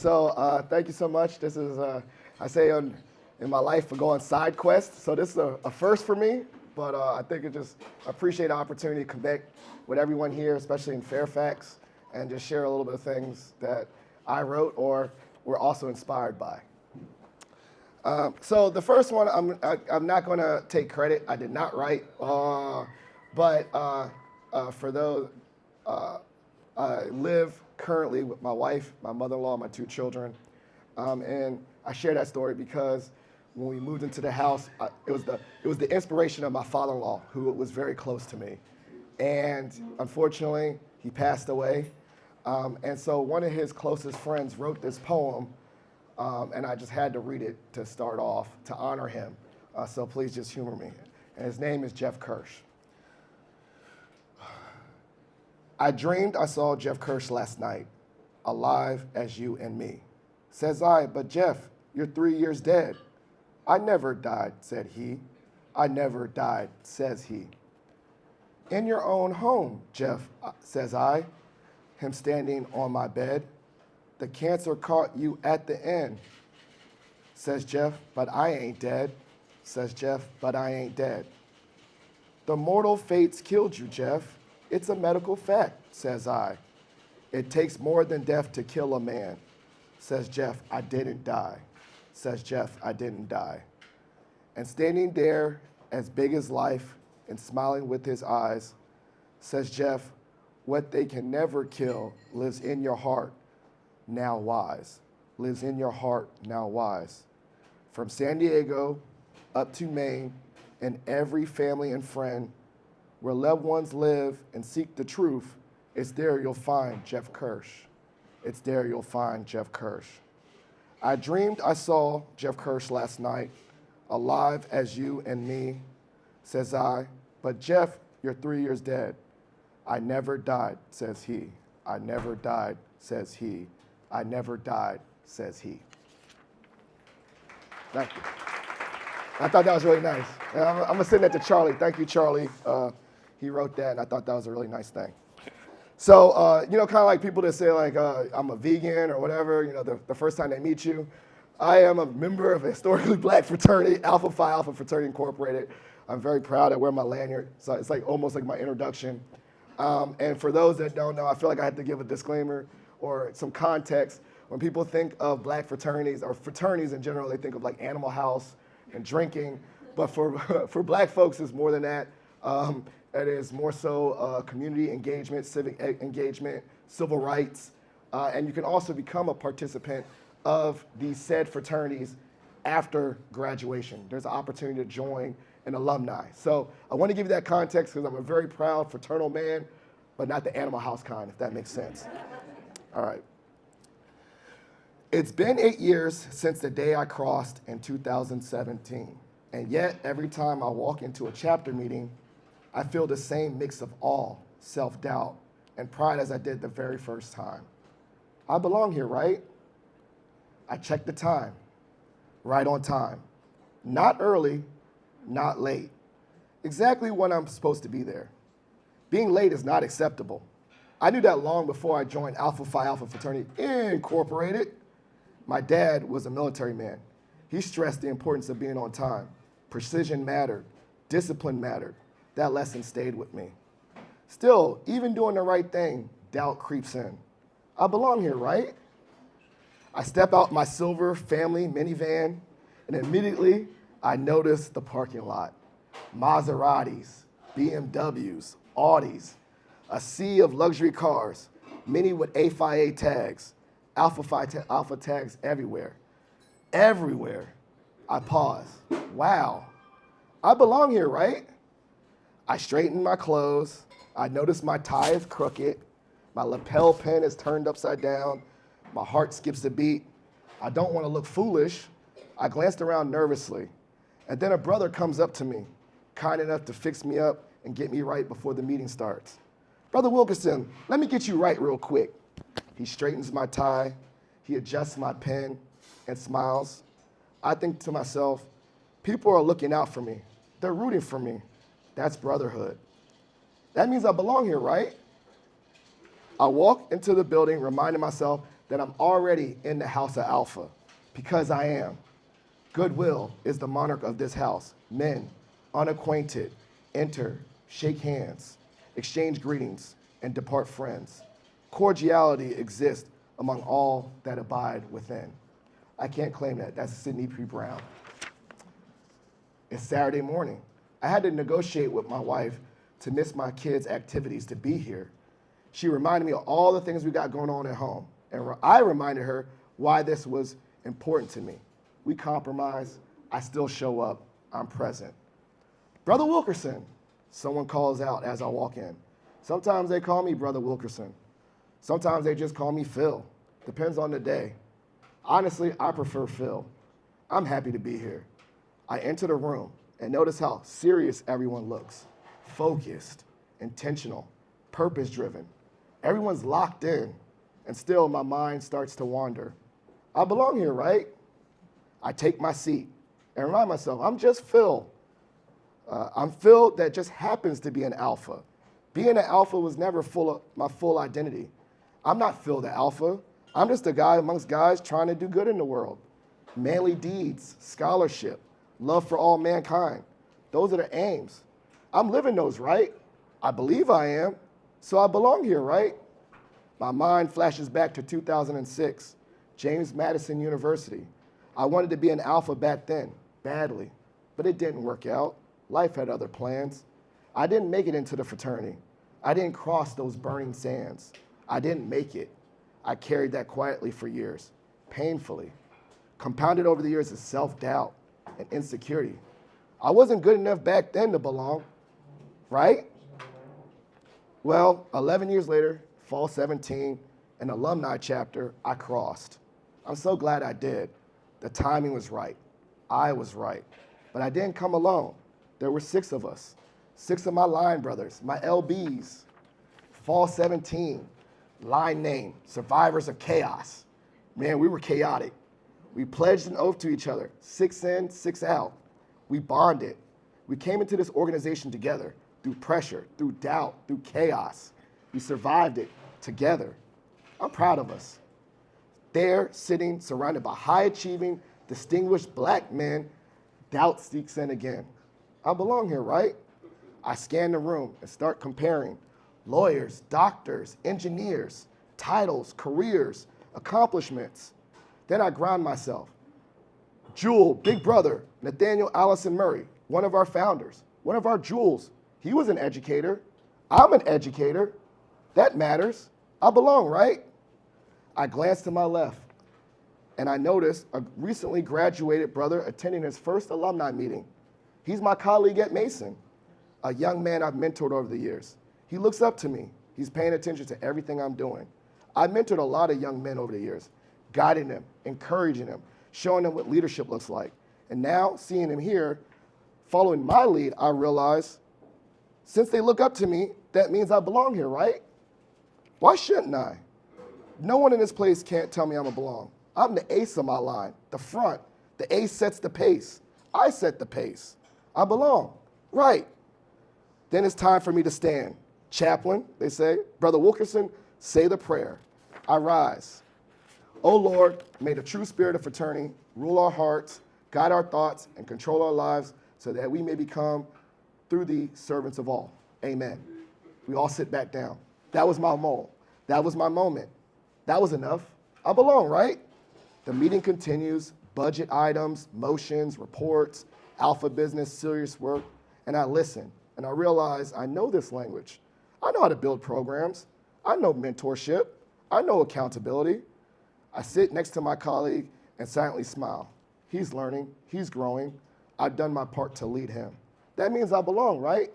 Thank you so much. This is, I say in my life, we go on side quests. So this is a first for me, but I think I appreciate the opportunity to connect with everyone here, especially in Fairfax, and just share a little bit of things that I wrote or were also inspired by. So the first one, I'm not going to take credit. I did not write, for those, I live currently with my wife, my mother-in-law, my two children, and I share that story because when we moved into the house, it was the inspiration of my father-in-law, who was very close to me, and unfortunately, he passed away, and so one of his closest friends wrote this poem, and I just had to read it to start off to honor him. So please just humor me. And his name is Jeff Kirsch. I dreamed I saw Jeff Kirsch last night, alive as you and me. Says I, but Jeff, you're 3 years dead. I never died, said he. I never died, says he. In your own home, Jeff, says I, him standing on my bed. The cancer caught you at the end, says Jeff, but I ain't dead, says Jeff, but I ain't dead. The mortal fates killed you, Jeff. It's a medical fact, says I. It takes more than death to kill a man, says Jeff, I didn't die, says Jeff, I didn't die. And standing there as big as life and smiling with his eyes, says Jeff, what they can never kill lives in your heart, now wise, lives in your heart, now wise. From San Diego up to Maine and every family and friend, where loved ones live and seek the truth, it's there you'll find Jeff Kirsch. It's there you'll find Jeff Kirsch. I dreamed I saw Jeff Kirsch last night, alive as you and me, says I, but Jeff, you're 3 years dead. I never died, says he. I never died, says he. I never died, says he. Thank you. I thought that was really nice. And I'm going to send that to Charlie. Thank you, Charlie. He wrote that, and I thought that was a really nice thing. So, kind of like people that say, like, I'm a vegan or whatever, the first time they meet you. I am a member of a historically black fraternity, Alpha Phi Alpha Fraternity Incorporated. I'm very proud. I wear my lanyard, so it's like almost like my introduction. And for those that don't know, I feel like I have to give a disclaimer or some context. When people think of black fraternities or fraternities in general, they think of like Animal House and drinking. But for black folks, it's more than that. It is more so community engagement, civic engagement, civil rights, and you can also become a participant of these said fraternities after graduation. There's an opportunity to join an alumni. So I want to give you that context because I'm a very proud fraternal man, but not the Animal House kind, if that makes sense. All right. It's been 8 years since the day I crossed in 2017, and yet every time I walk into a chapter meeting, I feel the same mix of awe, self-doubt, and pride as I did the very first time. I belong here, right? I check the time, right on time. Not early, not late. Exactly when I'm supposed to be there. Being late is not acceptable. I knew that long before I joined Alpha Phi Alpha Fraternity Incorporated. My dad was a military man. He stressed the importance of being on time. Precision mattered, discipline mattered. That lesson stayed with me. Still, even doing the right thing, doubt creeps in. I belong here, right? I step out my silver family minivan, and immediately I notice the parking lot. Maseratis, BMWs, Audis, a sea of luxury cars, many with A5A tags, Alpha tags everywhere. Everywhere. I pause. Wow. I belong here, right? I straighten my clothes. I notice my tie is crooked. My lapel pin is turned upside down. My heart skips a beat. I don't want to look foolish. I glanced around nervously. And then a brother comes up to me, kind enough to fix me up and get me right before the meeting starts. Brother Wilkerson, let me get you right real quick. He straightens my tie. He adjusts my pen and smiles. I think to myself, people are looking out for me. They're rooting for me. That's brotherhood. That means I belong here, right? I walk into the building reminding myself that I'm already in the house of Alpha, because I am. Goodwill is the monarch of this house. Men, unacquainted, enter, shake hands, exchange greetings, and depart friends. Cordiality exists among all that abide within. I can't claim that. That's Sidney P. Brown. It's Saturday morning. I had to negotiate with my wife to miss my kids' activities to be here. She reminded me of all the things we got going on at home. And I reminded her why this was important to me. We compromise. I still show up. I'm present. Brother Wilkerson, someone calls out as I walk in. Sometimes they call me Brother Wilkerson. Sometimes they just call me Phil. Depends on the day. Honestly, I prefer Phil. I'm happy to be here. I enter the room and notice how serious everyone looks. Focused, intentional, purpose-driven. Everyone's locked in, and still my mind starts to wander. I belong here, right? I take my seat and remind myself, I'm just Phil. I'm Phil that just happens to be an alpha. Being an alpha was never my full identity. I'm not Phil the alpha. I'm just a guy amongst guys trying to do good in the world. Manly deeds, scholarship, love for all mankind. Those are the aims. I'm living those, right? I believe I am, so I belong here, right? My mind flashes back to 2006, James Madison University. I wanted to be an alpha back then, badly, but it didn't work out. Life had other plans. I didn't make it into the fraternity. I didn't cross those burning sands. I didn't make it. I carried that quietly for years, painfully. Compounded over the years is self-doubt and insecurity. I wasn't good enough back then to belong, right? Well, 11 years later, fall 17, an alumni chapter, I crossed. I'm so glad I did. The timing was right. I was right. But I didn't come alone. There were 6 of us, 6 of my line brothers, my LBs. Fall 17, line name, Survivors of Chaos. Man, we were chaotic. We pledged an oath to each other, 6 in, 6 out. We bonded. We came into this organization together through pressure, through doubt, through chaos. We survived it together. I'm proud of us. There, sitting, surrounded by high-achieving, distinguished black men, doubt sneaks in again. I belong here, right? I scan the room and start comparing lawyers, doctors, engineers, titles, careers, accomplishments. Then I ground myself. Jewel, big brother, Nathaniel Allison Murray, one of our founders, one of our jewels. He was an educator. I'm an educator. That matters. I belong, right? I glanced to my left, and I noticed a recently graduated brother attending his first alumni meeting. He's my colleague at Mason, a young man I've mentored over the years. He looks up to me. He's paying attention to everything I'm doing. I mentored a lot of young men over the years, guiding them, encouraging them, showing them what leadership looks like. And now, seeing him here, following my lead, I realize, since they look up to me, that means I belong here, right? Why shouldn't I? No one in this place can't tell me I'm a belong. I'm the ace of my line, the front. The ace sets the pace. I set the pace. I belong, right? Then it's time for me to stand. Chaplain, they say, Brother Wilkerson, say the prayer. I rise. O Lord, may the true spirit of fraternity rule our hearts, guide our thoughts, and control our lives so that we may become, through thee, servants of all. Amen. We all sit back down. That was my moment. That was my moment. That was enough. I belong, right? The meeting continues, budget items, motions, reports, alpha business, serious work, and I listen, and I realize I know this language. I know how to build programs. I know mentorship. I know accountability. I sit next to my colleague and silently smile. He's learning. He's growing. I've done my part to lead him. That means I belong, right?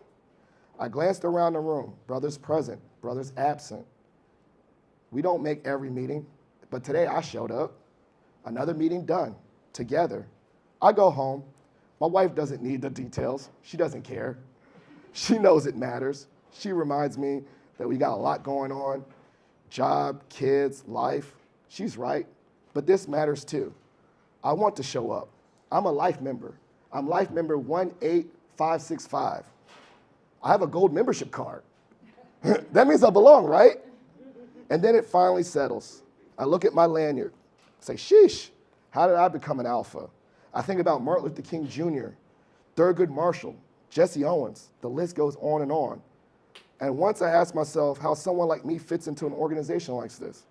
I glanced around the room. Brothers present, brothers absent. We don't make every meeting, but today I showed up. Another meeting done, together. I go home. My wife doesn't need the details. She doesn't care. She knows it matters. She reminds me that we got a lot going on. Job, kids, life. She's right, but this matters too. I want to show up. I'm a life member. I'm life member 18565. I have a gold membership card. That means I belong, right? And then it finally settles. I look at my lanyard, say, sheesh, how did I become an alpha? I think about Martin Luther King Jr., Thurgood Marshall, Jesse Owens, the list goes on and on. And once I asked myself how someone like me fits into an organization like this,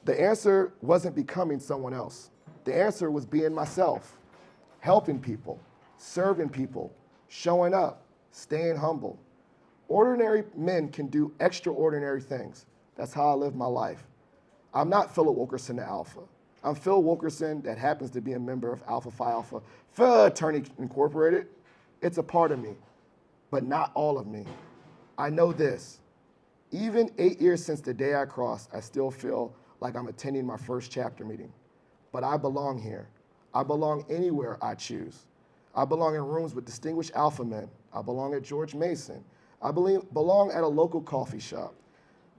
the answer wasn't becoming someone else. The answer was being myself, helping people, serving people, showing up, staying humble. Ordinary men can do extraordinary things. That's how I live my life. I'm not Philip Wilkerson the Alpha. I'm Phil Wilkerson that happens to be a member of Alpha Phi Alpha Fraternity Incorporated. It's a part of me, but not all of me. I know this. Even 8 years since the day I crossed, I still feel like I'm attending my first chapter meeting. But I belong here. I belong anywhere I choose. I belong in rooms with distinguished alpha men. I belong at George Mason. I belong at a local coffee shop.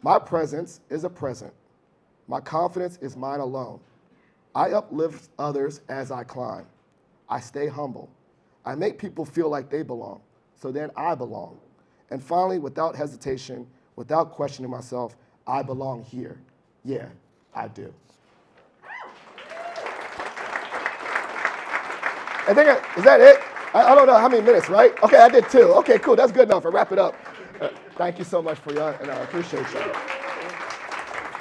My presence is a present. My confidence is mine alone. I uplift others as I climb. I stay humble. I make people feel like they belong, so then I belong. And finally, without hesitation, without questioning myself, I belong here. Yeah, I do. I think, is that it? I don't know how many minutes, right? Okay, I did 2. Okay, cool, that's good enough. I wrap it up. Thank you so much for y'all, and I appreciate you.